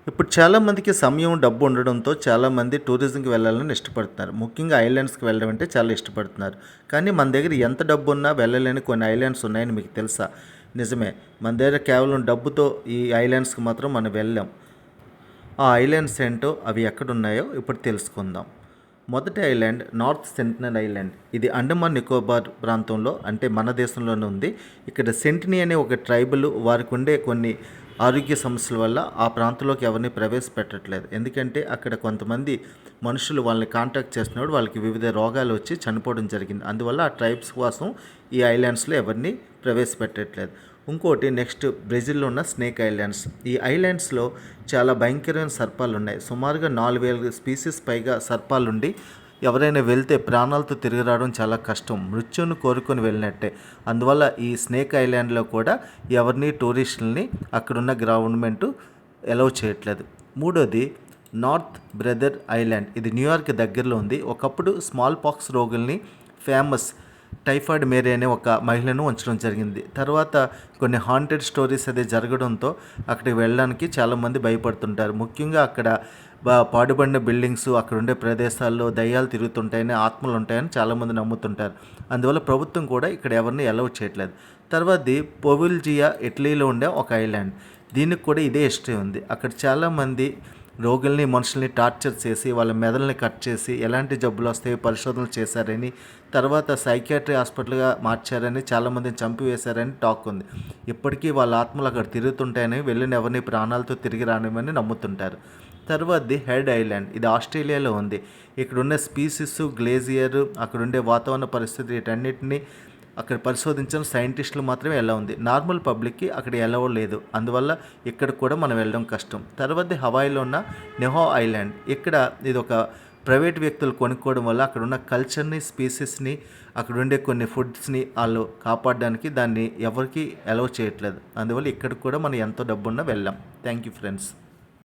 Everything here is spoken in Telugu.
ఇప్పుడు చాలామందికి సమయం, డబ్బు ఉండడంతో చాలామంది టూరిజంకి వెళ్ళాలని ఇష్టపడుతున్నారు. ముఖ్యంగా ఐలాండ్స్‌కి వెళ్ళడం అంటే చాలా ఇష్టపడుతున్నారు. కానీ మన దగ్గర ఎంత డబ్బున్నా వెళ్ళలేని కొన్ని ఐలాండ్స్ ఉన్నాయని మీకు తెలుసా? నిజమే. మన దగ్గర కేవలం డబ్బుతో ఈ ఐలాండ్స్‌కి మాత్రం మనం వెళ్ళలేం. ఆ ఐలాండ్స్ ఏంటో, అవి ఎక్కడున్నాయో ఇప్పుడు తెలుసుకుందాం. మొదటి ఐలాండ్ నార్త్ సెంటినల్ ఐలాండ్. ఇది అండమాన్ నికోబార్ ప్రాంతంలో అంటే మన దేశంలోనే ఉంది. ఇక్కడ సెంటినీ అనే ఒక ట్రైబల్ వారికి ఉండే కొన్ని ఆరోగ్య సమస్యల వల్ల ఆ ప్రాంతంలోకి ఎవరిని ప్రవేశపెట్టట్లేదు. ఎందుకంటే అక్కడ కొంతమంది మనుషులు వాళ్ళని కాంటాక్ట్ చేస్తున్నప్పుడు వాళ్ళకి వివిధ రోగాలు వచ్చి చనిపోవడం జరిగింది. అందువల్ల ఆ ట్రైబ్స్ కోసం ఈ ఐలాండ్స్లో ఎవరిని ప్రవేశపెట్టట్లేదు. ఇంకోటి నెక్స్ట్ బ్రెజిల్లో ఉన్న స్నేక్ ఐలాండ్స్. ఈ ఐలాండ్స్లో చాలా భయంకరమైన సర్పాలు ఉన్నాయి. సుమారుగా 4000 స్పీసీస్ పైగా సర్పాలుండి ఎవరైనా వెళ్తే ప్రాణాలతో తిరిగి రావడం చాలా కష్టం. మృత్యువును కోరుకొని వెళ్ళినట్టే. అందువల్ల ఈ స్నేక్ ఐలాండ్లో కూడా ఎవరిని టూరిస్టులని అక్కడున్న గవర్నమెంట్ అలౌ చేయట్లేదు. మూడోది నార్త్ బ్రదర్ ఐలాండ్. ఇది న్యూయార్క్ దగ్గరలో ఉంది. ఒకప్పుడు స్మాల్ పాక్స్ రోగుల్ని ఫేమస్ టైఫాయిడ్ మేరీ అనే ఒక మహిళను ఉంచడం జరిగింది. తర్వాత కొన్ని హాంటెడ్ స్టోరీస్ అది జరగడంతో అక్కడికి వెళ్ళడానికి చాలామంది భయపడుతుంటారు. ముఖ్యంగా అక్కడ పాడుబడిన బిల్డింగ్స్, అక్కడ ఉండే ప్రదేశాల్లో దయ్యాలు తిరుగుతుంటాయని, ఆత్మలు ఉంటాయని చాలామంది నమ్ముతుంటారు. అందువల్ల ప్రభుత్వం కూడా ఇక్కడ ఎవరిని అలౌ చేయట్లేదు. తర్వాతది పొవిల్జియా, ఇటలీలో ఉండే ఒక ఐలాండ్. దీనికి కూడా ఇదే హిస్టరీ ఉంది. అక్కడ చాలామంది రోగుల్ని, మనుషుల్ని టార్చర్ చేసి వాళ్ళ మెదడుని కట్ చేసి ఎలాంటి జబ్బులు వస్తాయో పరిశోధనలు చేశారని, తర్వాత సైకియాట్రీ హాస్పిటల్గా మార్చారని, చాలామందిని చంపివేశారని టాక్ ఉంది. ఇప్పటికీ వాళ్ళ ఆత్మలు అక్కడ తిరుగుతుంటాయని, వెళ్ళిన ఎవరిని ప్రాణాలతో తిరిగి రానివ్వని నమ్ముతుంటారు. తర్వాతది హెడ్ ఐలాండ్. ఇది ఆస్ట్రేలియాలో ఉంది. ఇక్కడున్న స్పీసీస్, గ్లేజియర్, అక్కడుండే వాతావరణ పరిస్థితి వీటన్నిటిని అక్కడ పరిశోధించిన సైంటిస్టులు మాత్రమే ఎలా ఉంది. నార్మల్ పబ్లిక్కి అక్కడ ఎలా లేదు. అందువల్ల ఇక్కడ కూడా మనం వెళ్ళడం కష్టం. తర్వాత హవాయిలో ఉన్న నెహో ఐలాండ్. ఇక్కడ ఇది ఒక ప్రైవేట్ వ్యక్తులు కొనుక్కోవడం వల్ల అక్కడ ఉన్న కల్చర్ని, స్పీసీస్ని, అక్కడ ఉండే కొన్ని ఫుడ్స్ని వాళ్ళు కాపాడడానికి దాన్ని ఎవరికి అలౌ చేయట్లేదు. అందువల్ల ఇక్కడికి కూడా మనం ఎంతో డబ్బున్నా వెళ్ళాం. Thank you friends.